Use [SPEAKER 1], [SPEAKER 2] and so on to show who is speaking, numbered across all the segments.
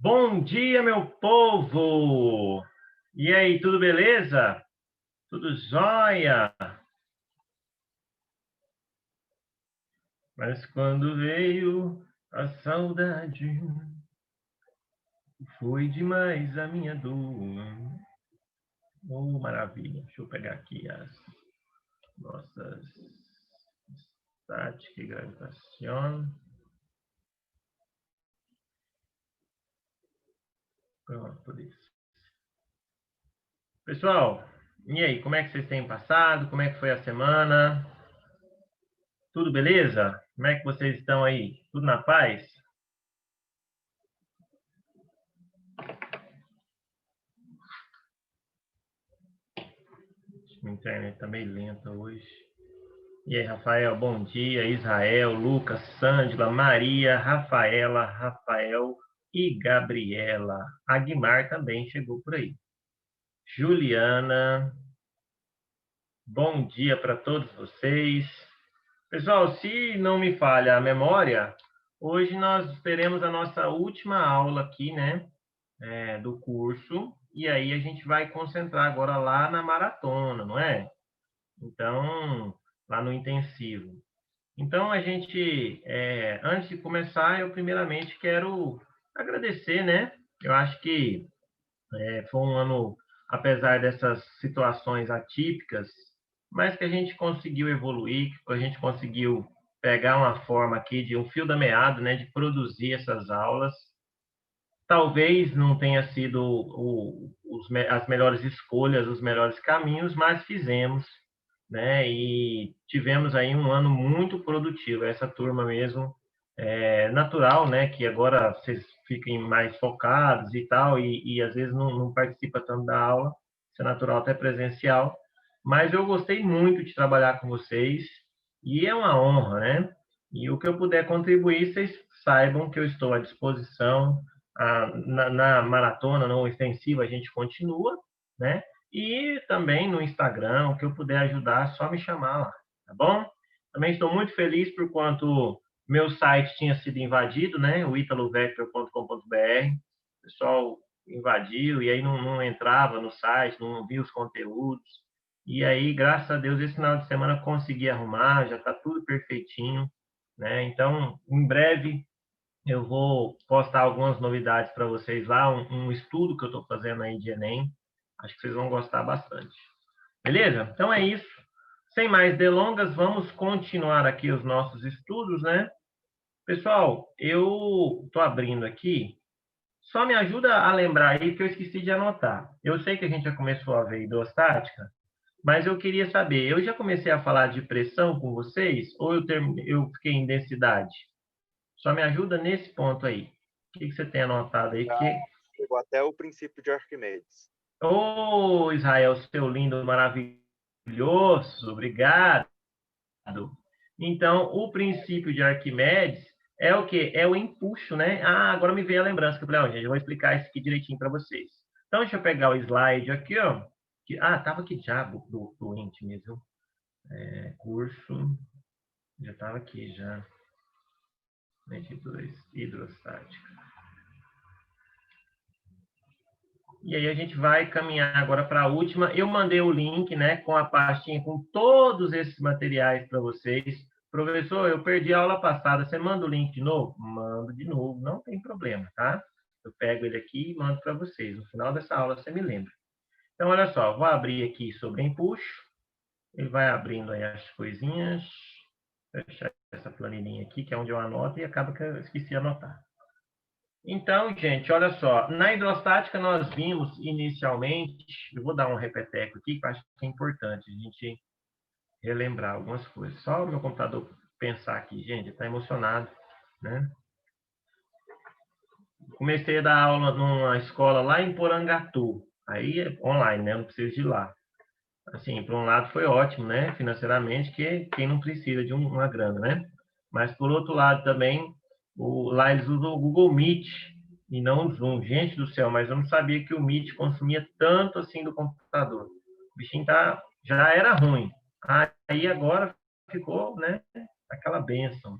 [SPEAKER 1] Bom dia, meu povo! E aí, tudo beleza? Tudo jóia? Mas quando veio a saudade, foi demais a minha dor. Oh, maravilha! Deixa eu pegar aqui as nossas estática e gravação. Pronto, isso. Pessoal, e aí, como é que vocês têm passado? Como é que foi a semana? Tudo beleza? Como é que vocês estão aí? Tudo na paz? A internet está meio lenta hoje. E aí, Rafael, bom dia. Israel, Lucas, Sândila, Maria, Rafaela, Rafael e Gabriela. Aguimar também chegou por aí. Juliana, bom dia para todos vocês. Pessoal, se não me falha a memória, hoje nós teremos a nossa última aula aqui, né, do curso. E aí a gente vai concentrar agora lá na maratona, não é? Então, lá no intensivo. Então, antes de começar, eu primeiramente quero agradecer, né? Eu acho que foi um ano, apesar dessas situações atípicas, mas que a gente conseguiu evoluir, que a gente conseguiu pegar uma forma aqui de um fio da meada, né? De produzir essas aulas. Talvez não tenha sido as melhores escolhas, os melhores caminhos, mas fizemos, né? E tivemos aí um ano muito produtivo. Essa turma mesmo é natural, né? Que agora vocês fiquem mais focados e tal, e às vezes não participa tanto da aula, isso é natural até presencial. Mas eu gostei muito de trabalhar com vocês e é uma honra, né? E o que eu puder contribuir, vocês saibam que eu estou à disposição. Na maratona, no extensivo, a gente continua, né? E também no Instagram, o que eu puder ajudar, é só me chamar lá, tá bom? Também estou muito feliz por quanto meu site tinha sido invadido, né? O italovector.com.br. O pessoal invadiu e aí não entrava no site, não via os conteúdos. E aí, graças a Deus, esse final de semana consegui arrumar, já está tudo perfeitinho, né? Então, em breve eu vou postar algumas novidades para vocês lá, um estudo que eu estou fazendo aí de Enem. Acho que vocês vão gostar bastante. Beleza? Então é isso. Sem mais delongas, vamos continuar aqui os nossos estudos, né? Pessoal, eu estou abrindo aqui. Só me ajuda a lembrar aí que eu esqueci de anotar. Eu sei que a gente já começou a ver hidrostática, mas eu queria saber, eu já comecei a falar de pressão com vocês ou eu fiquei em densidade? Só me ajuda nesse ponto aí. O que você tem anotado aí?
[SPEAKER 2] Já chegou até o princípio de Arquimedes.
[SPEAKER 1] Ô, Israel, seu lindo, maravilhoso, obrigado. Então, o princípio de Arquimedes é o quê? É o empuxo, né? Ah, agora me veio a lembrança que eu falei, ó, gente, eu vou explicar isso aqui direitinho para vocês. Então, deixa eu pegar o slide aqui, ó. Tava aqui já do int mesmo. Curso, já tava aqui já. 22, hidrostática. E aí a gente vai caminhar agora para a última. Eu mandei o link, né, com a pastinha com todos esses materiais para vocês. Professor, eu perdi a aula passada. Você manda o link de novo? Mando de novo, não tem problema, tá? Eu pego ele aqui e mando para vocês. No final dessa aula você me lembra. Então, olha só, vou abrir aqui sobre empuxo. Ele vai abrindo aí as coisinhas. Vou fechar essa planilhinha aqui, que é onde eu anoto, e acaba que eu esqueci de anotar. Então, gente, olha só, na hidrostática nós vimos inicialmente, eu vou dar um repeteco aqui, que eu acho que é importante a gente relembrar algumas coisas. Só o meu computador pensar aqui, gente, está emocionado, né? Comecei a dar aula numa escola lá em Porangatu, aí online, né? Não preciso de ir lá. Assim, por um lado foi ótimo, né? Financeiramente, que quem não precisa de uma grana, né? Mas por outro lado também, lá eles usam o Google Meet e não o Zoom. Gente do céu, mas eu não sabia que o Meet consumia tanto assim do computador. O bichinho já era ruim. Aí agora ficou, né? Aquela bênção.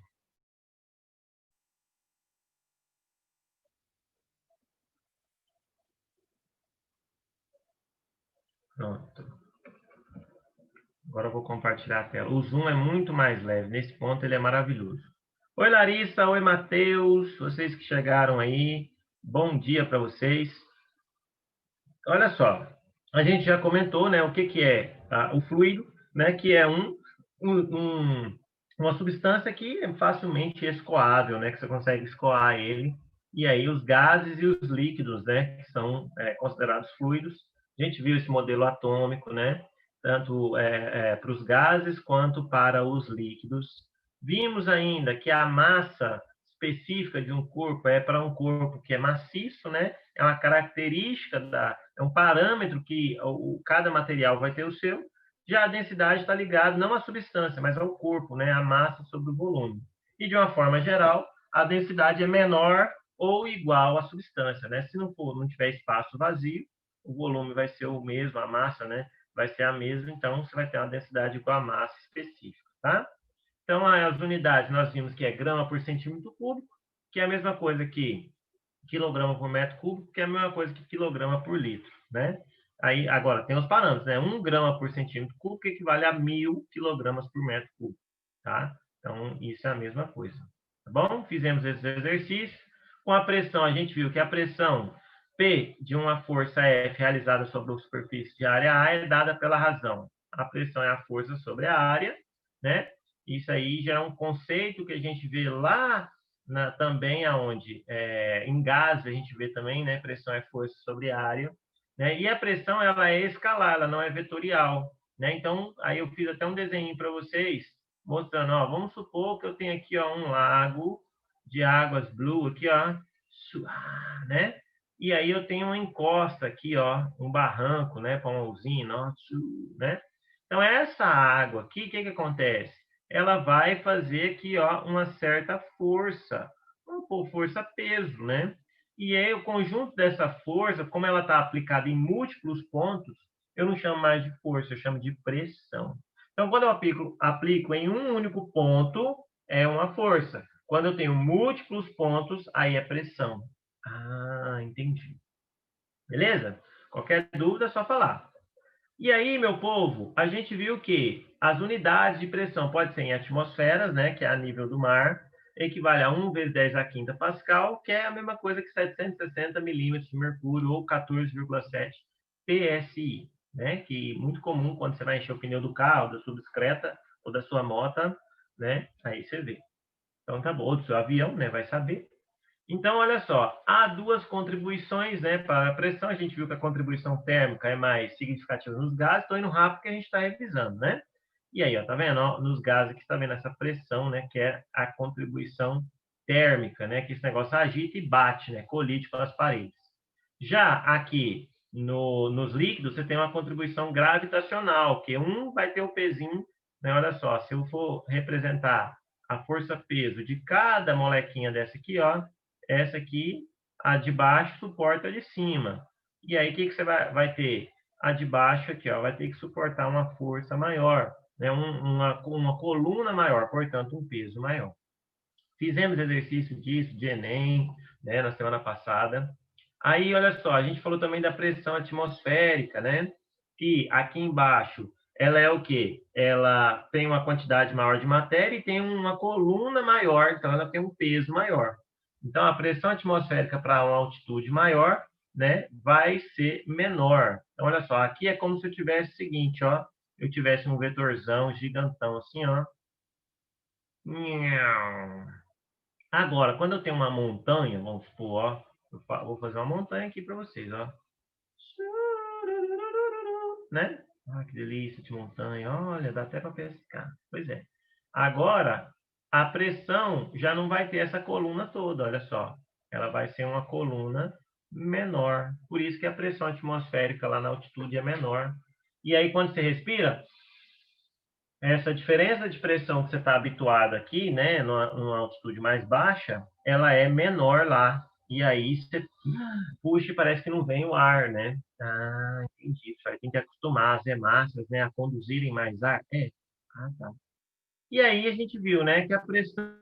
[SPEAKER 1] Pronto. Agora eu vou compartilhar a tela. O zoom é muito mais leve. Nesse ponto ele é maravilhoso. Oi, Larissa. Oi, Matheus. Vocês que chegaram aí. Bom dia para vocês. Olha só. A gente já comentou, né, o que é o fluido, né, que é uma substância que é facilmente escoável, né, que você consegue escoar ele. E aí os gases e os líquidos, né, que são considerados fluidos. A gente viu esse modelo atômico, né, tanto para os gases quanto para os líquidos. Vimos ainda que a massa específica de um corpo é para um corpo que é maciço, né? É uma característica é um parâmetro que cada material vai ter o seu. Já a densidade está ligada não à substância, mas ao corpo, né? A massa sobre o volume. E de uma forma geral, a densidade é menor ou igual à substância, né? Se não tiver espaço vazio, o volume vai ser o mesmo, a massa, né? Vai ser a mesma, então você vai ter uma densidade igual à massa específica, tá? Então, as unidades nós vimos que é grama por centímetro cúbico, que é a mesma coisa que quilograma por metro cúbico, que é a mesma coisa que quilograma por litro, né? Aí, agora, tem os parâmetros, né? 1 grama por centímetro cúbico equivale a 1.000 quilogramas por metro cúbico, tá? Então, isso é a mesma coisa, tá bom? Fizemos esse exercício. Com a pressão, a gente viu que a pressão P de uma força F realizada sobre a superfície de área A é dada pela razão. A pressão é a força sobre a área, né? Isso aí já é um conceito que a gente vê lá também aonde em gases a gente vê também, né? Pressão é força sobre área, né? E a pressão ela é escalar, ela não é vetorial, né? Então aí eu fiz até um desenho para vocês mostrando, ó, vamos supor que eu tenho aqui ó um lago de águas blue aqui, ó, né? E aí eu tenho uma encosta aqui, ó, um barranco, né, para uma usina, ó, né? Então essa água aqui, o que que acontece? Ela vai fazer aqui, ó, uma certa força, por força peso, né? E aí o conjunto dessa força, como ela está aplicada em múltiplos pontos, eu não chamo mais de força, eu chamo de pressão. Então, quando eu aplico em um único ponto, é uma força. Quando eu tenho múltiplos pontos, aí é pressão. Ah, entendi. Beleza? Qualquer dúvida é só falar. E aí, meu povo, a gente viu que as unidades de pressão podem ser em atmosferas, né, que é a nível do mar, equivale a 1 vezes 10 à quinta Pascal, que é a mesma coisa que 760 milímetros de mercúrio ou 14,7 PSI, né, que é muito comum quando você vai encher o pneu do carro, da sua bicicleta ou da sua moto, né, aí você vê. Então tá bom, ou do seu avião, né, vai saber. Então, olha só, há duas contribuições, né, para a pressão. A gente viu que a contribuição térmica é mais significativa nos gases. Estou indo rápido porque a gente está revisando, né? E aí, ó, tá vendo? Ó, nos gases aqui está vendo essa pressão, né, que é a contribuição térmica, né, que esse negócio agita e bate, né, colide com as paredes. Já aqui nos líquidos, você tem uma contribuição gravitacional, que um vai ter o pezinho, né? Olha só, se eu for representar a força-peso de cada molequinha dessa aqui, ó, essa aqui, a de baixo suporta a de cima. E aí, o que você vai ter? A de baixo aqui, ó, vai ter que suportar uma força maior, né? Uma coluna maior, portanto, um peso maior. Fizemos exercício disso, de Enem, né, na semana passada. Aí, olha só, a gente falou também da pressão atmosférica, né? Que aqui embaixo, ela é o quê? Ela tem uma quantidade maior de matéria e tem uma coluna maior, então ela tem um peso maior. Então, a pressão atmosférica para uma altitude maior, né, vai ser menor. Então, olha só, aqui é como se eu tivesse o seguinte, ó, eu tivesse um vetorzão gigantão assim, ó. Agora, quando eu tenho uma montanha, vamos supor, ó, eu vou fazer uma montanha aqui para vocês, ó. Né? Ah, que delícia de montanha. Olha, dá até para pescar. Pois é. Agora, a pressão já não vai ter essa coluna toda, olha só. Ela vai ser uma coluna menor. Por isso que a pressão atmosférica lá na altitude é menor. E aí, quando você respira, essa diferença de pressão que você está habituado aqui, né, numa altitude mais baixa, ela é menor lá. E aí você puxa e parece que não vem o ar, né? Ah, entendi. Isso aí tem que acostumar as hemácias, né, a conduzirem mais ar. É. Ah, tá. E aí a gente viu, né, que a pressão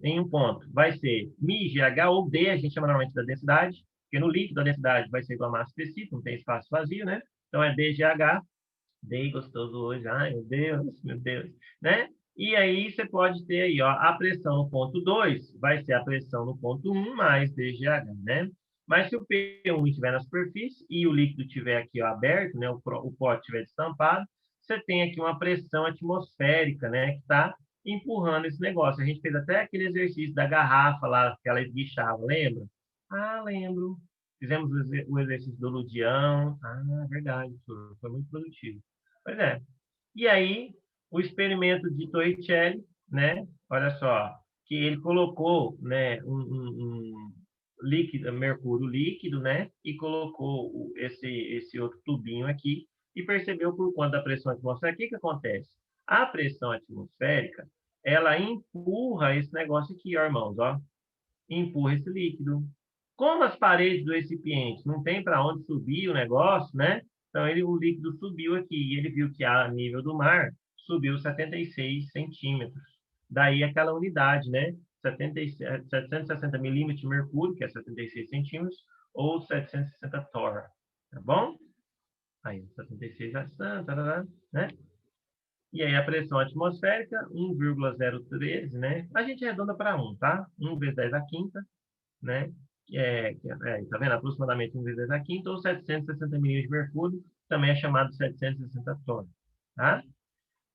[SPEAKER 1] em um ponto vai ser μGH ou D, a gente chama normalmente da densidade, Porque no líquido a densidade vai ser igual a massa específica, não tem espaço vazio, né? Então é dGH, bem gostoso hoje, ai meu Deus, né? E aí você pode ter aí, ó, a pressão no ponto 2 vai ser a pressão no ponto 1 mais dGH, né? Mas se o P1 estiver na superfície e o líquido estiver aqui ó, aberto, né, o pote estiver destampado, você tem aqui uma pressão atmosférica, né, que está empurrando esse negócio. A gente fez até aquele exercício da garrafa lá, que ela esguichava, lembra? Ah, lembro. Fizemos o exercício do Ludião. Ah, verdade, foi muito produtivo. Pois é. E aí, o experimento de Torricelli, né? Olha só, que ele colocou, né, um líquido, mercúrio líquido, né? E colocou esse outro tubinho aqui e percebeu por conta da pressão atmosférica, o que que acontece? A pressão atmosférica, ela empurra esse negócio aqui, ó, irmãos, ó. Empurra esse líquido. Como as paredes do recipiente não tem para onde subir o negócio, né? Então, o líquido subiu aqui e ele viu que a nível do mar subiu 76 centímetros. Daí aquela unidade, né? 760 milímetros de mercúrio, que é 76 centímetros, ou 760 torr, tá bom? Aí, 76, né? E aí a pressão atmosférica, 1,013, né? A gente arredonda para 1, tá? 1 vezes 10 a quinta, né? Tá vendo? Aproximadamente 1 vezes 10 a quinta, ou 760 milhões de mercúrio, também é chamado de 760 tonas, tá?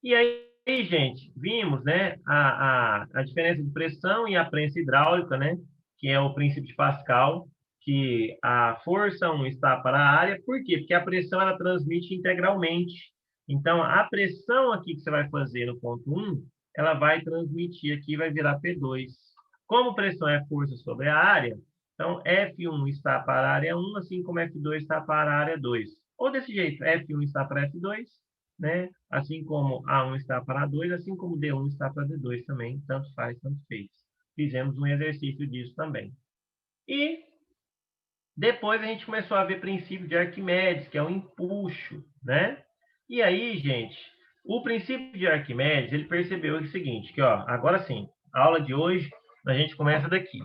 [SPEAKER 1] E aí, gente, vimos, né, a diferença de pressão e a prensa hidráulica, né, que é o princípio de Pascal, que a força 1 está para a área, por quê? Porque a pressão, ela transmite integralmente. Então, a pressão aqui que você vai fazer no ponto 1, ela vai transmitir aqui, vai virar P2. Como pressão é força sobre a área, então F1 está para a área 1, assim como F2 está para a área 2. Ou desse jeito, F1 está para F2, né? Assim como A1 está para A2, assim como D1 está para D2 também, tanto faz, tanto fez. Fizemos um exercício disso também. E depois a gente começou a ver princípio de Arquimedes, que é o empuxo, né? E aí, gente, o princípio de Arquimedes, ele percebeu o seguinte, que ó, agora sim, a aula de hoje, a gente começa daqui.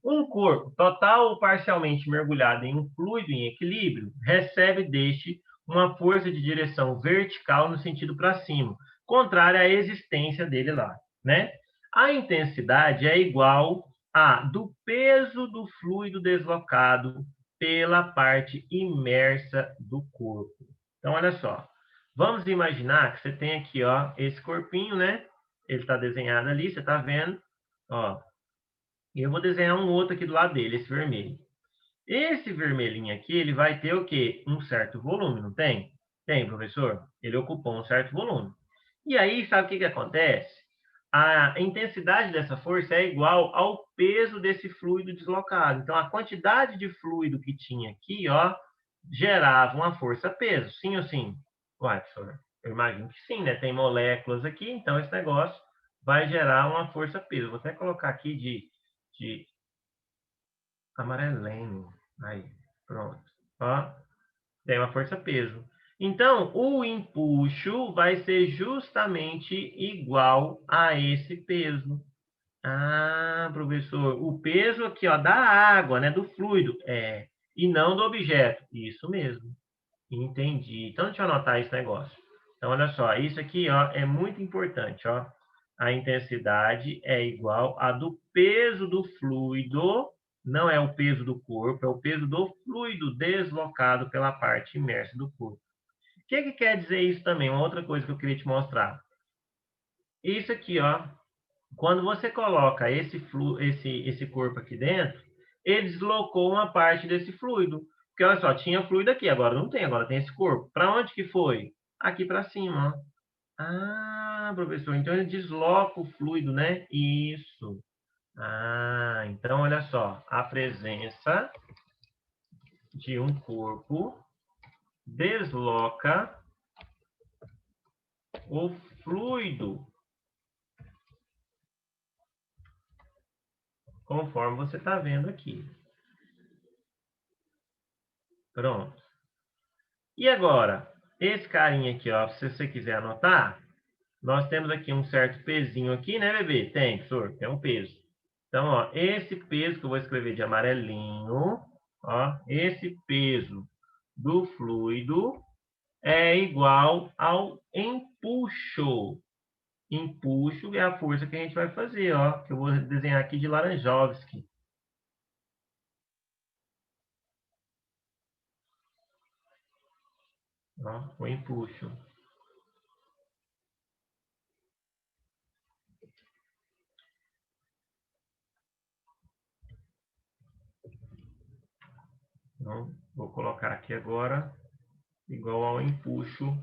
[SPEAKER 1] Um corpo total ou parcialmente mergulhado em um fluido em equilíbrio recebe deste uma força de direção vertical no sentido para cima, contrária à existência dele lá, né? A intensidade é igual a do peso do fluido deslocado pela parte imersa do corpo. Então, olha só. Vamos imaginar que você tem aqui, ó, esse corpinho, né? Ele está desenhado ali, você está vendo, ó. E eu vou desenhar um outro aqui do lado dele, esse vermelho. Esse vermelhinho aqui, ele vai ter o quê? Um certo volume, não tem? Tem, professor? Ele ocupou um certo volume. E aí, sabe o que que acontece? A intensidade dessa força é igual ao peso desse fluido deslocado. Então, a quantidade de fluido que tinha aqui, ó, gerava uma força-peso. Sim ou sim? Ué, professor, eu imagino que sim, né? Tem moléculas aqui, então esse negócio vai gerar uma força-peso. Vou até colocar aqui de amarelinho. Aí, pronto. Ó, tem uma força-peso. Então, o empuxo vai ser justamente igual a esse peso. Ah, professor, o peso aqui, ó, da água, né, do fluido, e não do objeto. Isso mesmo. Entendi. Então, deixa eu anotar esse negócio. Então, olha só, isso aqui, ó, é muito importante, ó. A intensidade é igual a do peso do fluido, não é o peso do corpo, é o peso do fluido deslocado pela parte imersa do corpo. O que quer dizer isso também? Uma outra coisa que eu queria te mostrar. Isso aqui, ó, quando você coloca esse corpo aqui dentro, ele deslocou uma parte desse fluido. Porque, olha só, tinha fluido aqui, agora não tem, agora tem esse corpo. Para onde que foi? Aqui para cima, ó. Ah, professor, então ele desloca o fluido, né? Isso. Ah, então olha só, a presença de um corpo desloca o fluido, conforme você está vendo aqui. Pronto. E agora, esse carinha aqui, ó, se você quiser anotar, nós temos aqui um certo pezinho aqui, né, bebê? Tem, professor, tem um peso. Então, ó, esse peso que eu vou escrever de amarelinho, Ó, esse peso do fluido é igual ao empuxo. Empuxo é a força que a gente vai fazer, ó, que eu vou desenhar aqui de Laranjovski. Ó, o empuxo. Então, vou colocar aqui agora igual ao empuxo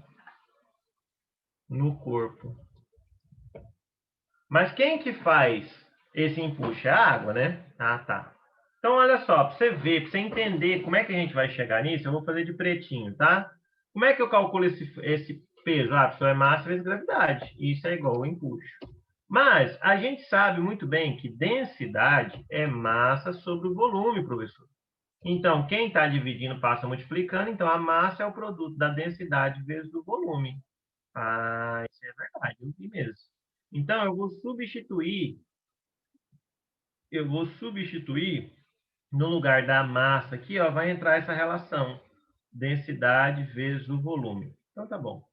[SPEAKER 1] no corpo. Mas quem que faz esse empuxo? É a água, né? Ah, tá. Então, olha só, para você ver, para você entender como é que a gente vai chegar nisso, eu vou fazer de pretinho, tá? Como é que eu calculo esse peso? Ah, pessoal, é massa vezes gravidade. Isso é igual ao empuxo. Mas a gente sabe muito bem que densidade é massa sobre o volume, professor. Então, quem está dividindo passa multiplicando, então a massa é o produto da densidade vezes o volume. Ah, isso é verdade, eu vi mesmo. Então, eu vou substituir no lugar da massa aqui, ó, vai entrar essa relação, densidade vezes o volume. Então, tá bom.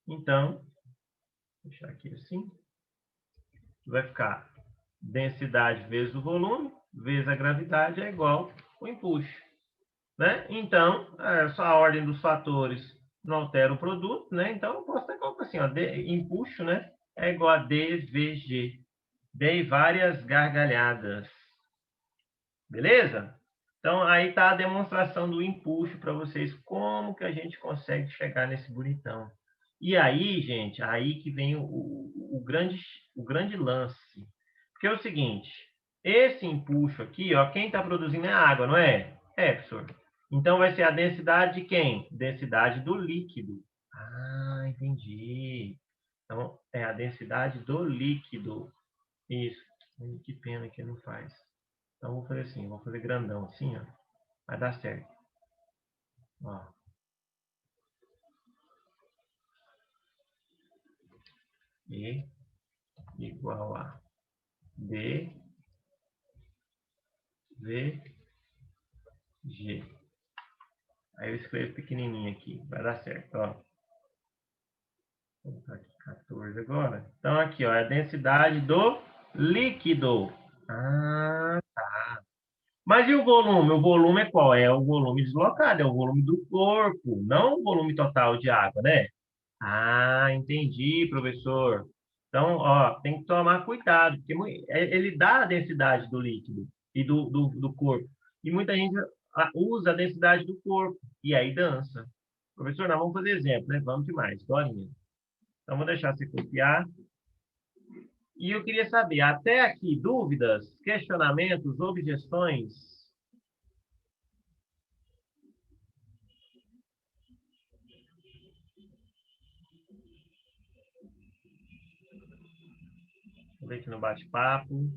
[SPEAKER 1] Então, vou deixar aqui assim, vai ficar densidade vezes o volume, vezes a gravidade é igual ao empuxo. Né? Então, só a ordem dos fatores não altera o produto, né? Então, eu posso até colocar assim, ó, empuxo, né? É igual a DVG. Dei várias gargalhadas. Beleza? Então, aí está a demonstração do empuxo para vocês, como que a gente consegue chegar nesse bonitão. E aí, gente, aí que vem o grande lance. Porque é o seguinte, esse empuxo aqui, ó, quem está produzindo é a água, não é? É, professor. Então, vai ser a densidade de quem? Densidade do líquido. Ah, entendi. Então, é a densidade do líquido. Isso. Que pena que não faz. Então, vou fazer assim, vou fazer grandão assim, ó. Vai dar certo. Ó. E igual a D, V, G. Aí eu escrevo pequenininho aqui, vai dar certo, ó. Vou colocar aqui 14 agora. Então, aqui, ó, é a densidade do líquido. Ah, tá. Mas e o volume? O volume é qual? É o volume deslocado, é o volume do corpo, não o volume total de água, né? Ah, entendi, professor. Então, ó, tem que tomar cuidado, porque ele dá a densidade do líquido e do corpo. E muita gente usa a densidade do corpo e aí dança. Professor, nós vamos fazer exemplo, né? Vamos demais, historinha. Então, vou deixar você copiar. E eu queria saber, até aqui, dúvidas, questionamentos, objeções? Vou ver aqui no bate-papo.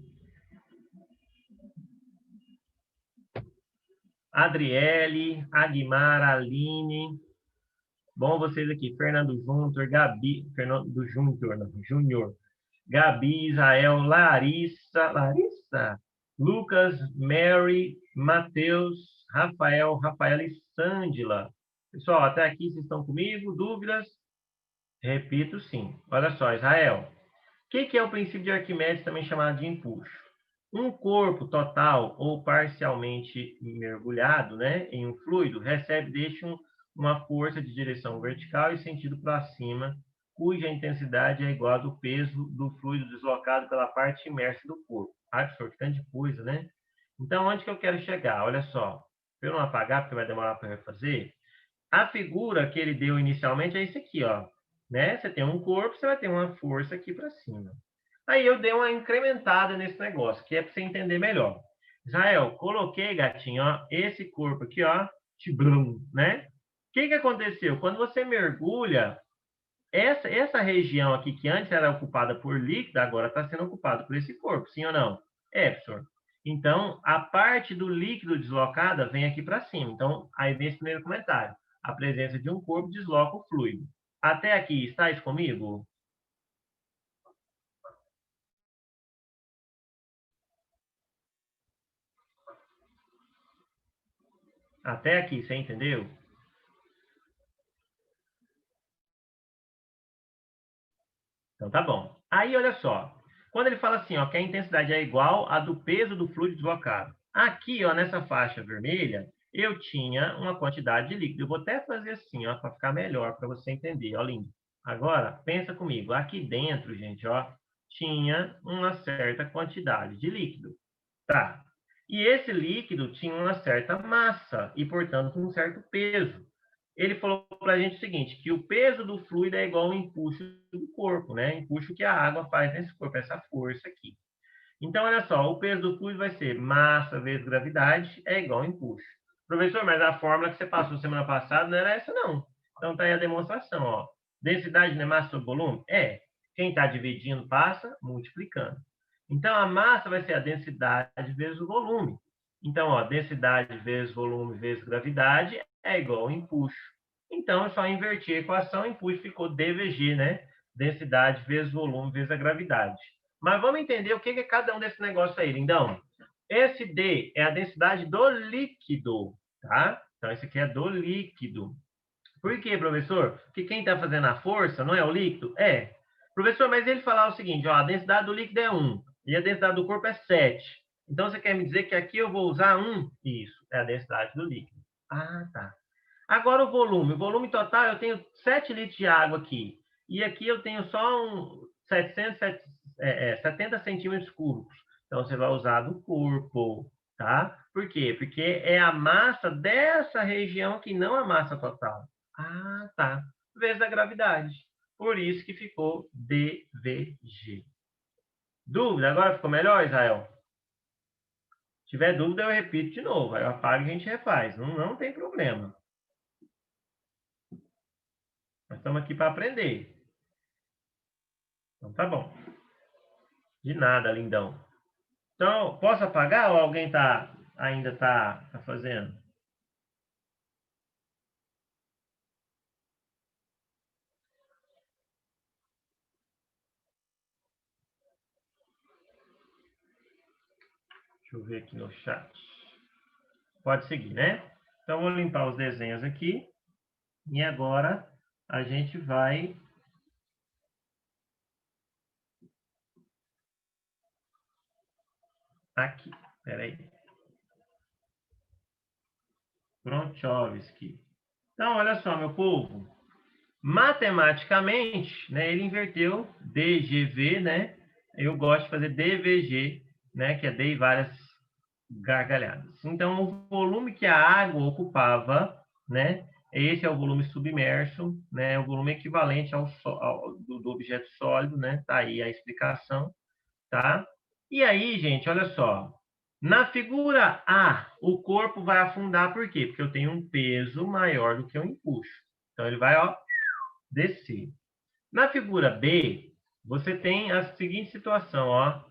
[SPEAKER 1] Adriele, Aguimar, Aline. Bom vocês aqui. Fernando Júnior, Gabi, Fernando Júnior, não, Júnior. Gabi, Israel, Larissa, Lucas, Mary, Matheus, Rafael e Sândila. Pessoal, até aqui vocês estão comigo? Dúvidas? Repito, sim. Olha só, Israel. O que é o princípio de Arquimedes, também chamado de empuxo? Um corpo total ou parcialmente mergulhado, né, em um fluido recebe uma força de direção vertical e sentido para cima, cuja intensidade é igual ao peso do fluido deslocado pela parte imersa do corpo. Absurdo, tanto de coisa, né? Então, onde que eu quero chegar? Olha só, para eu não apagar, porque vai demorar para refazer, a figura que ele deu inicialmente é isso aqui, ó. Né? Você tem um corpo, você vai ter uma força aqui para cima. Aí eu dei uma incrementada nesse negócio, que é para você entender melhor. Israel, coloquei, gatinho, ó, esse corpo aqui, ó, tibrum, né? O que aconteceu? Quando você mergulha, essa região aqui que antes era ocupada por líquido, agora está sendo ocupada por esse corpo, sim ou não? É, professor. Então, a parte do líquido deslocada vem aqui para cima. Então, aí vem esse primeiro comentário. A presença de um corpo desloca o fluido. Até aqui, estáis comigo? Até aqui, você entendeu? Então tá bom. Aí, olha só. Quando ele fala assim, ó, que a intensidade é igual à do peso do fluido deslocado. Aqui, ó, nessa faixa vermelha, eu tinha uma quantidade de líquido. Eu vou até fazer assim, ó, para ficar melhor, para você entender. Ó, lindo. Agora, pensa comigo. Aqui dentro, gente, ó, tinha uma certa quantidade de líquido. Tá. E esse líquido tinha uma certa massa e, portanto, um certo peso. Ele falou para a gente o seguinte, que o peso do fluido é igual ao empuxo do corpo, né? Empuxo que a água faz nesse corpo, essa força aqui. Então, olha só, o peso do fluido vai ser massa vezes gravidade é igual ao empuxo. Professor, mas a fórmula que você passou semana passada não era essa, não. Então, tá aí a demonstração, ó. Densidade não é massa sobre volume? É. Quem está dividindo passa multiplicando. Então, a massa vai ser a densidade vezes o volume. Então, ó, densidade vezes volume vezes gravidade é igual ao empuxo. Então, é só inverter a equação, o empuxo ficou dVg, né? Densidade vezes volume vezes a gravidade. Mas vamos entender o que é cada um desse negócio aí, lindão. Esse D é a densidade do líquido, tá? Então, esse aqui é do líquido. Por quê, professor? Porque quem está fazendo a força não é o líquido? É. Professor, mas ele falar o seguinte, ó, a densidade do líquido é 1 e a densidade do corpo é 7. Então, você quer me dizer que aqui eu vou usar 1? Isso, é a densidade do líquido. Ah, tá. Agora o volume. O volume total, eu tenho 7 litros de água aqui. E aqui eu tenho só 70 centímetros cúbicos. Então, você vai usar do corpo, tá? Por quê? Porque é a massa dessa região aqui, não a massa total. Ah, tá. Vezes a gravidade. Por isso que ficou dVg. Dúvida? Agora ficou melhor, Israel? Se tiver dúvida, eu repito de novo. Aí eu apago e a gente refaz. Não tem problema. Nós estamos aqui para aprender. Então tá bom. De nada, lindão. Então, posso apagar ou alguém ainda tá fazendo? Deixa eu ver aqui no chat. Pode seguir, né? Então, vou limpar os desenhos aqui. E agora a gente vai... Aqui, peraí. Pronchovski. Então, olha só, meu povo. Matematicamente, né, ele inverteu DGV, né? Eu gosto de fazer DVG, né? Que é D e várias gargalhadas. Então, o volume que a água ocupava, né? Esse é o volume submerso, né? O volume equivalente do objeto sólido, né? Tá aí a explicação, tá? E aí, gente, olha só. Na figura A, o corpo vai afundar por quê? Porque eu tenho um peso maior do que eu empuxo. Então, ele vai, ó, descer. Na figura B, você tem a seguinte situação, ó.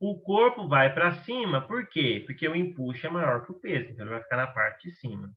[SPEAKER 1] O corpo vai para cima, por quê? Porque o empuxo é maior que o peso, então ele vai ficar na parte de cima.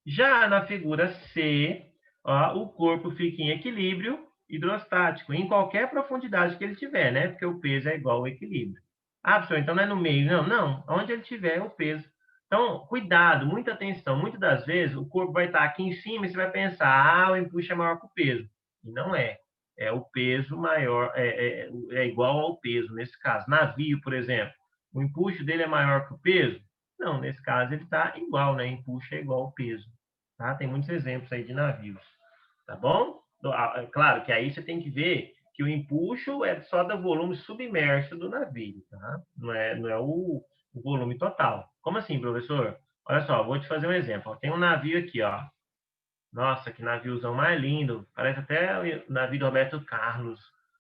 [SPEAKER 1] Já na figura C, ó, o corpo fica em equilíbrio hidrostático, em qualquer profundidade que ele tiver, né? Porque o peso é igual ao equilíbrio. Ah, professor, então não é no meio. Não, não. Onde ele tiver é o peso. Então, cuidado, muita atenção. Muitas das vezes, o corpo vai estar aqui em cima e você vai pensar, ah, o empuxo é maior que o peso. E não é. É o peso maior, é igual ao peso, nesse caso. Navio, por exemplo, o empuxo dele é maior que o peso? Não, nesse caso ele está igual, né? Empuxo é igual ao peso. Tá? Tem muitos exemplos aí de navios. Tá bom? Claro que aí você tem que ver que o empuxo é só do volume submerso do navio, tá? Não é o volume total. Como assim, professor? Olha só, vou te fazer um exemplo. Tem um navio aqui, ó. Nossa, que naviozão mais lindo. Parece até o navio do Roberto Carlos,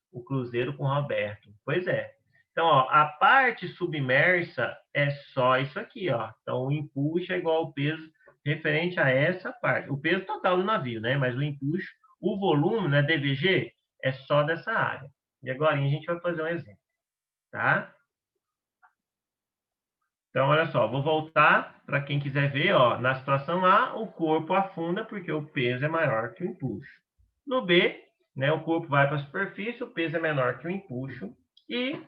[SPEAKER 1] o Cruzeiro com Roberto. Pois é. Então, ó, a parte submersa é só isso aqui, ó. Então, o empuxo é igual ao peso referente a essa parte. O peso total do navio, né? Mas o empuxo, o volume, né, DVG, é só dessa área. E agora a gente vai fazer um exemplo, tá? Então, olha só, vou voltar para quem quiser ver, ó, na situação A, o corpo afunda porque o peso é maior que o empuxo. No B, né, o corpo vai para a superfície, o peso é menor que o empuxo. E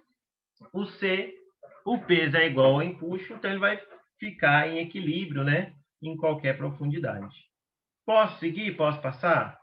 [SPEAKER 1] o C, o peso é igual ao empuxo, então ele vai ficar em equilíbrio, né? em qualquer profundidade. Posso seguir? Posso passar?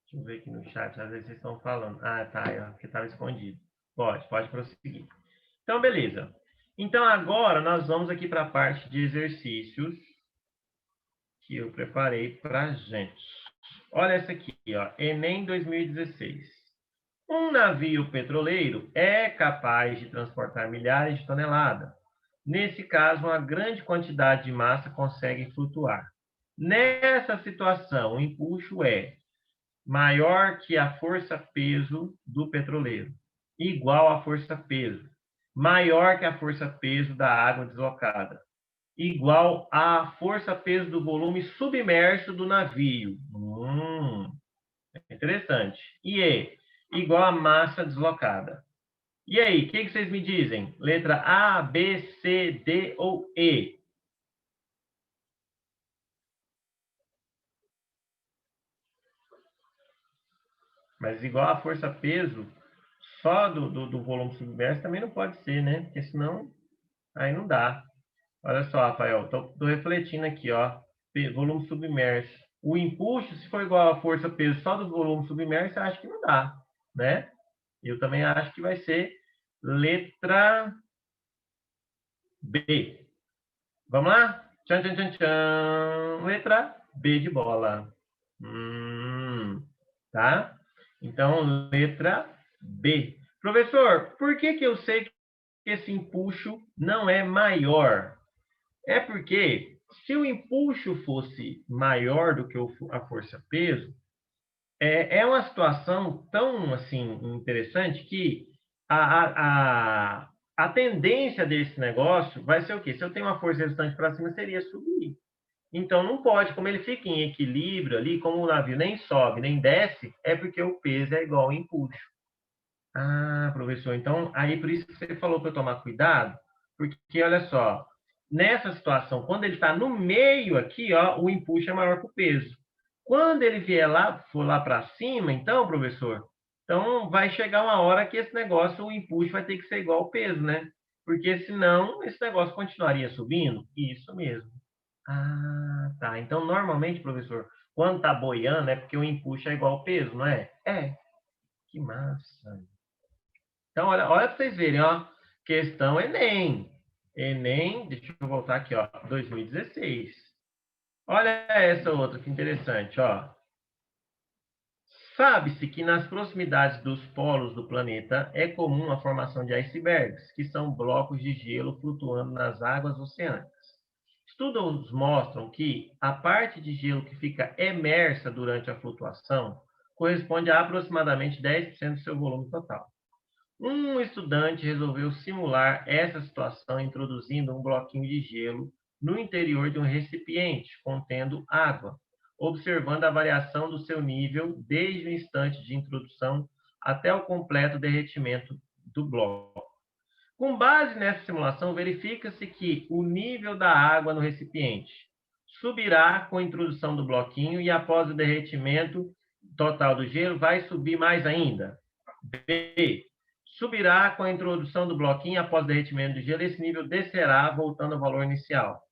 [SPEAKER 1] Deixa eu ver aqui no chat, às vezes vocês estão falando. Ah, tá, porque estava escondido. Pode prosseguir. Então, beleza. Então, agora nós vamos aqui para a parte de exercícios que eu preparei para a gente. Olha essa aqui, ó, Enem 2016. Um navio petroleiro é capaz de transportar milhares de toneladas. Nesse caso, uma grande quantidade de massa consegue flutuar. Nessa situação, o empuxo é maior que a força-peso do petroleiro, igual à força-peso, maior que a força-peso da água deslocada, igual à força-peso do volume submerso do navio. Interessante. E E, igual à massa deslocada. E aí, o que vocês me dizem? Letra A, B, C, D ou E? Mas igual a força-peso só do volume submerso também não pode ser, né? Porque senão aí não dá. Olha só, Rafael, estou refletindo aqui, ó. Volume submerso. O empuxo, se for igual a força-peso só do volume submerso, eu acho que não dá, né? Eu também acho que vai ser letra B. Vamos lá? Tchan, tchan, tchan, tchan. Letra B de bola. Tá? Então, letra B. Professor, por que eu sei que esse empuxo não é maior? É porque se o empuxo fosse maior do que a força-peso, é uma situação tão assim interessante que a tendência desse negócio vai ser o quê? Se eu tenho uma força resultante para cima, seria subir. Então, não pode, como ele fica em equilíbrio ali, como o navio nem sobe nem desce, é porque o peso é igual ao empuxo. Ah, professor, então, aí por isso que você falou para eu tomar cuidado, porque olha só, nessa situação, quando ele está no meio aqui, ó, o empuxo é maior que o peso. Quando ele vier lá, for lá para cima, então, professor, então vai chegar uma hora que esse negócio, o empuxo vai ter que ser igual ao peso, né? Porque senão esse negócio continuaria subindo. Isso mesmo. Ah, tá. Então, normalmente, professor, quando tá boiando é porque o empuxo é igual ao peso, não é? É. Que massa. Então, olha para vocês verem, ó. Questão Enem. Enem, deixa eu voltar aqui, ó. 2016. Olha essa outra que interessante, ó. Sabe-se que nas proximidades dos polos do planeta é comum a formação de icebergs, que são blocos de gelo flutuando nas águas oceânicas. Estudos mostram que a parte de gelo que fica emersa durante a flutuação corresponde a aproximadamente 10% do seu volume total. Um estudante resolveu simular essa situação introduzindo um bloquinho de gelo no interior de um recipiente contendo água, observando a variação do seu nível desde o instante de introdução até o completo derretimento do bloco. Com base nessa simulação, verifica-se que o nível da água no recipiente subirá com a introdução do bloquinho e após o derretimento total do gelo vai subir mais ainda. B. Subirá com a introdução do bloquinho após o derretimento do gelo, esse nível descerá voltando ao valor inicial.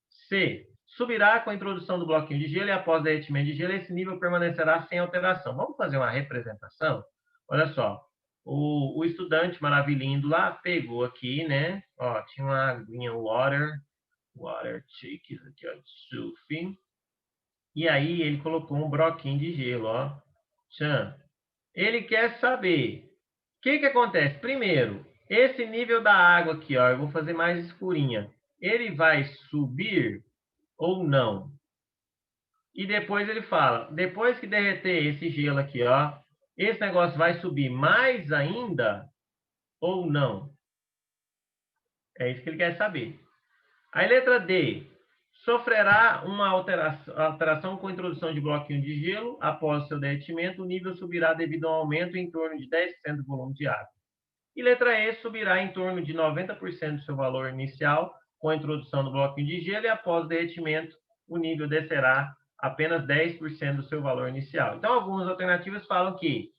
[SPEAKER 1] C. Subirá com a introdução do bloquinho de gelo e após o derretimento de gelo, esse nível permanecerá sem alteração. Vamos fazer uma representação? Olha só, o estudante maravilhindo lá pegou aqui, né? Ó, tinha uma aguinha water chiques aqui, ó, surfing. E aí ele colocou um bloquinho de gelo, ó. Tchan. Ele quer saber o que acontece. Primeiro, esse nível da água aqui, ó, eu vou fazer mais escurinha. Ele vai subir ou não? E depois ele fala, depois que derreter esse gelo aqui, ó, esse negócio vai subir mais ainda ou não? É isso que ele quer saber. Aí, letra D. Sofrerá uma alteração com a introdução de bloquinho de gelo. Após seu derretimento, o nível subirá devido a um aumento em torno de 10% do volume de água. E letra E subirá em torno de 90% do seu valor inicial com a introdução do bloquinho de gelo e após o derretimento, o nível descerá apenas 10% do seu valor inicial. Então, algumas alternativas falam que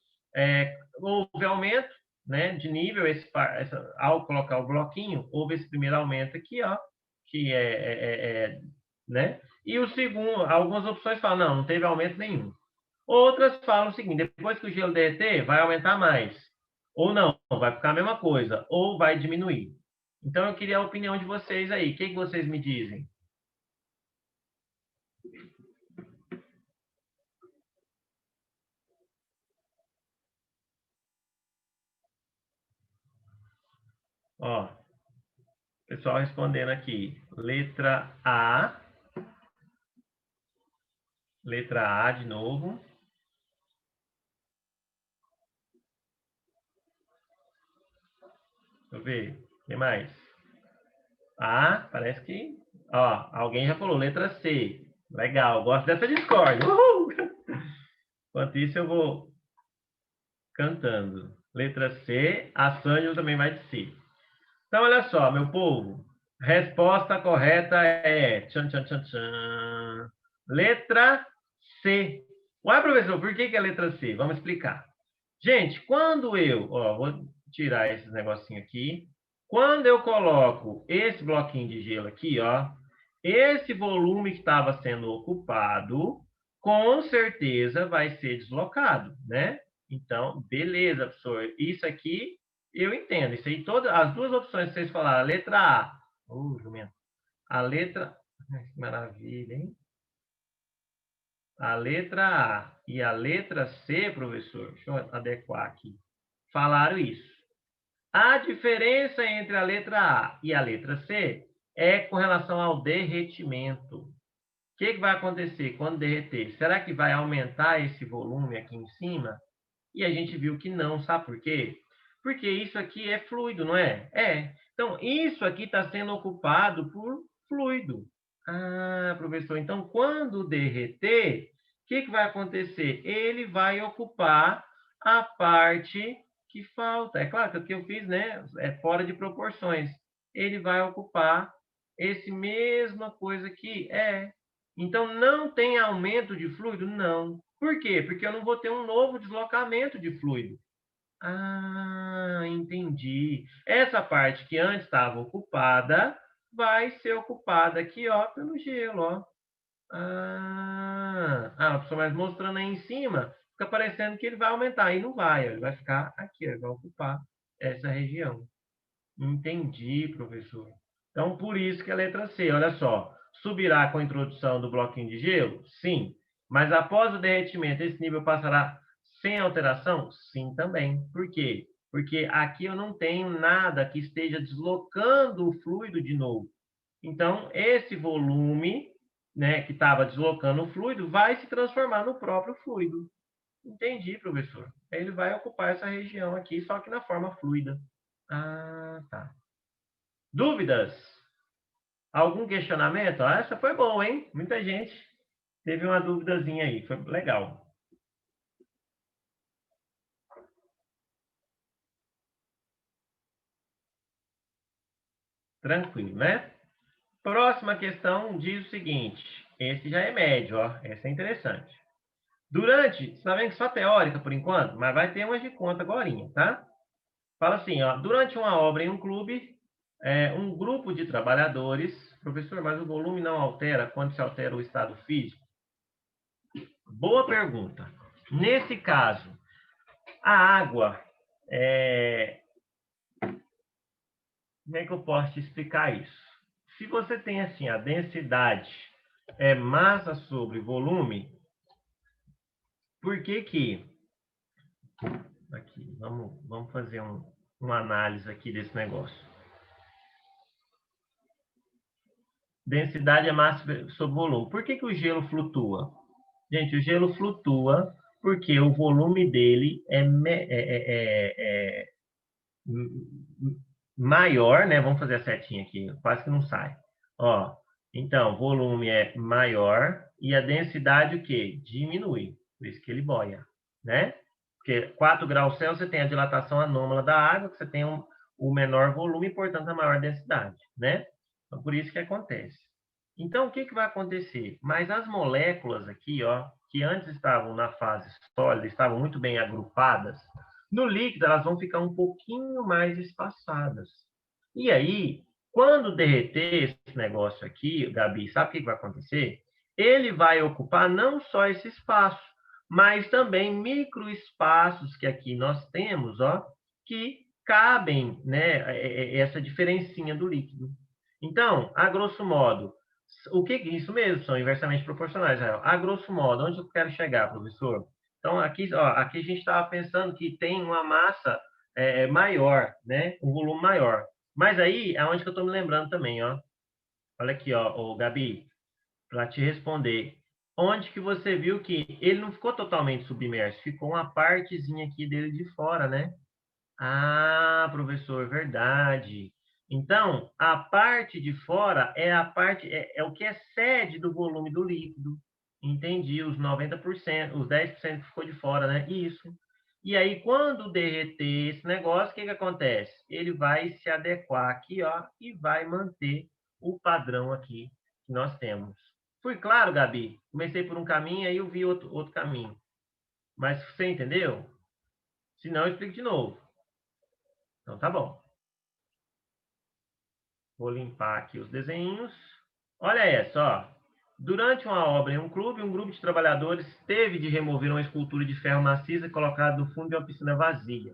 [SPEAKER 1] houve aumento, né, de nível ao colocar o bloquinho, houve esse primeiro aumento aqui, ó, que né? E o segundo, algumas opções falam, não teve aumento nenhum. Outras falam o seguinte, depois que o gelo derreter, vai aumentar mais. Ou não, vai ficar a mesma coisa, ou vai diminuir. Então, eu queria a opinião de vocês aí. O que vocês me dizem? Ó, pessoal respondendo aqui. Letra A. Letra A de novo. Deixa eu ver. O que mais? A, parece que... Ó, alguém já falou. Letra C. Legal, gosto dessa discórdia. Uhul! Enquanto isso, eu vou cantando. Letra C. A Sângela também vai de C. Então, olha só, meu povo. Resposta correta é... Tchan, tchan, tchan, tchan. Letra C. Ué, professor, por que é letra C? Vamos explicar. Gente, quando eu... Ó, vou tirar esses negocinhos aqui. Quando eu coloco esse bloquinho de gelo aqui, ó, esse volume que estava sendo ocupado, com certeza vai ser deslocado, né? Então, beleza, professor. Isso aqui eu entendo. Isso aí, as duas opções que vocês falaram, a letra A. Jumento. A letra... Que maravilha, hein? A letra A e a letra C, professor, deixa eu adequar aqui, falaram isso. A diferença entre a letra A e a letra C é com relação ao derretimento. O que vai acontecer quando derreter? Será que vai aumentar esse volume aqui em cima? E a gente viu que não, sabe por quê? Porque isso aqui é fluido, não é? É. Então, isso aqui está sendo ocupado por fluido. Ah, professor, então quando derreter, o que vai acontecer? Ele vai ocupar a parte que falta. É claro que o que eu fiz, né, é fora de proporções. Ele vai ocupar esse mesma coisa aqui. Então, não tem aumento de fluido? Não. Por quê? Porque eu não vou ter um novo deslocamento de fluido. Ah, entendi. Essa parte que antes estava ocupada vai ser ocupada aqui, ó, pelo gelo, ó. Professor, mas mostrando aí em cima, fica parecendo que ele vai aumentar. E não vai, ele vai ficar aqui, ele vai ocupar essa região. Entendi, professor. Então, por isso que a letra C, olha só, subirá com a introdução do bloquinho de gelo? Sim. Mas após o derretimento, esse nível passará sem alteração? Sim, também. Por quê? Porque aqui eu não tenho nada que esteja deslocando o fluido de novo. Então, esse volume, né, que estava deslocando o fluido vai se transformar no próprio fluido. Entendi, professor. Ele vai ocupar essa região aqui, só que na forma fluida. Ah, tá. Dúvidas? Algum questionamento? Essa foi boa, hein? Muita gente teve uma duvidazinha aí. Foi legal. Tranquilo, né? Próxima questão diz o seguinte. Esse já é médio, ó. Essa é interessante. Durante, você está vendo que só teórica por enquanto, mas vai ter umas de conta agora, tá? Fala assim, ó. Durante uma obra em um clube, um grupo de trabalhadores... Professor, mas o volume não altera quando se altera o estado físico? Boa pergunta. Nesse caso, a água, como é que eu posso te explicar isso? Se você tem assim, a densidade é massa sobre volume, por que que... Aqui, vamos fazer uma análise aqui desse negócio. Densidade é massa sobre volume. Por que que o gelo flutua? Gente, o gelo flutua porque o volume dele é maior, né? Vamos fazer a setinha aqui, quase que não sai. Ó, então, volume é maior e a densidade o quê? Diminui. Por isso que ele boia, né? Porque 4 graus Celsius você tem a dilatação anômala da água, que você tem o menor volume e, portanto, a maior densidade, né? Então, por isso que acontece. Então, o que vai acontecer? Mas as moléculas aqui, ó, que antes estavam na fase sólida, estavam muito bem agrupadas, no líquido elas vão ficar um pouquinho mais espaçadas. E aí, quando derreter esse negócio aqui, Gabi, sabe o que vai acontecer? Ele vai ocupar não só esse espaço, mas também microespaços que aqui nós temos, ó, que cabem, né, essa diferencinha do líquido. Então, a grosso modo, o que isso mesmo, são inversamente proporcionais, Israel. A grosso modo, onde eu quero chegar, professor? Então, aqui, ó, aqui a gente estava pensando que tem uma massa maior, né, um volume maior. Mas aí é onde que eu estou me lembrando também, ó. Olha aqui, ó, o Gabi, para te responder. Onde que você viu que ele não ficou totalmente submerso, ficou uma partezinha aqui dele de fora, né? Ah, professor, verdade. Então, a parte de fora é a parte, é o que excede do volume do líquido. Entendi, os 90%, os 10% que ficou de fora, né? Isso. E aí, quando derreter esse negócio, o que acontece? Ele vai se adequar aqui, ó, e vai manter o padrão aqui que nós temos. Fui claro, Gabi? Comecei por um caminho, aí eu vi outro caminho. Mas você entendeu? Se não, eu explico de novo. Então, tá bom. Vou limpar aqui os desenhos. Olha essa, ó. Durante uma obra em um grupo de trabalhadores teve de remover uma escultura de ferro maciça colocada no fundo de uma piscina vazia.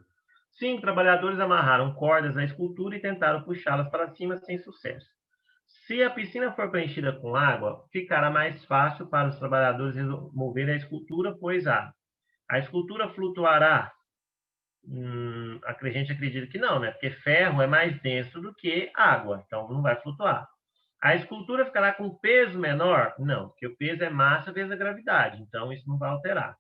[SPEAKER 1] 5 trabalhadores amarraram cordas à escultura e tentaram puxá-las para cima sem sucesso. Se a piscina for preenchida com água, ficará mais fácil para os trabalhadores remover a escultura, pois a escultura flutuará. A gente acredita que não, né? Porque ferro é mais denso do que água, então não vai flutuar. A escultura ficará com peso menor? Não, porque o peso é massa vezes a gravidade, então isso não vai alterar.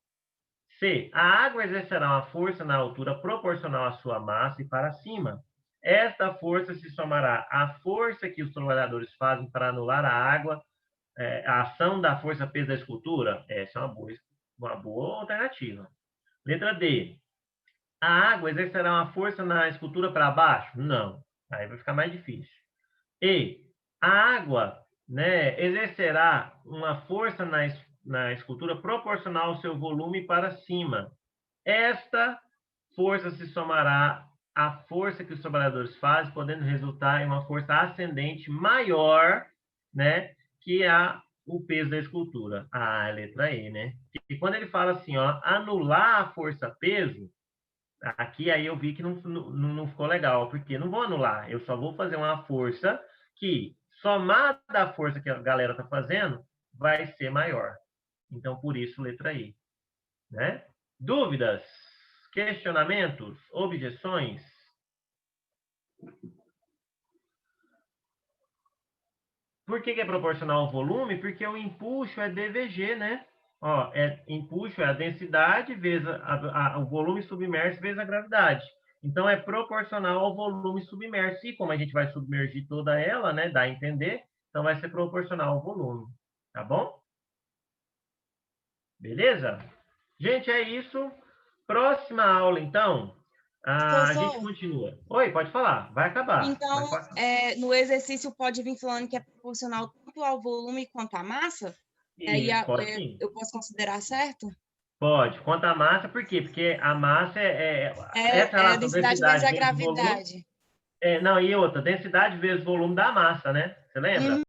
[SPEAKER 1] C. A água exercerá uma força na altura proporcional à sua massa e para cima. Esta força se somará à força que os trabalhadores fazem para anular a água, a ação da força-peso da escultura? Essa é uma boa alternativa. Letra D. A água exercerá uma força na escultura para baixo? Não. Aí vai ficar mais difícil. E a água, né, exercerá uma força na escultura proporcional ao seu volume para cima. Esta força se somará à força que os trabalhadores fazem, podendo resultar em uma força ascendente maior, né, que o peso da escultura. A letra E, né? E quando ele fala assim, ó, anular a força-peso, aqui aí eu vi que não ficou legal, porque não vou anular, eu só vou fazer uma força que, somada à força que a galera está fazendo, vai ser maior. Então, por isso, letra I. Né? Dúvidas? Questionamentos? Objeções? Por que é proporcional ao volume? Porque o empuxo é dVg, né? Ó, empuxo é a densidade vezes o volume submerso vezes a gravidade. Então, é proporcional ao volume submerso. E como a gente vai submergir toda ela, né? Dá a entender. Então, vai ser proporcional ao volume. Tá bom? Beleza? Gente, é isso. Próxima aula, então, a gente continua. Oi, pode falar. Vai acabar.
[SPEAKER 3] Então, no exercício pode vir falando que é proporcional tanto ao volume quanto à massa? Aí
[SPEAKER 1] pode sim.
[SPEAKER 3] Eu posso considerar certo?
[SPEAKER 1] Pode. Quanto à massa, por quê? Porque a massa essa
[SPEAKER 3] a densidade vezes a gravidade.
[SPEAKER 1] Não, e outra, densidade vezes volume da massa, né? Você lembra?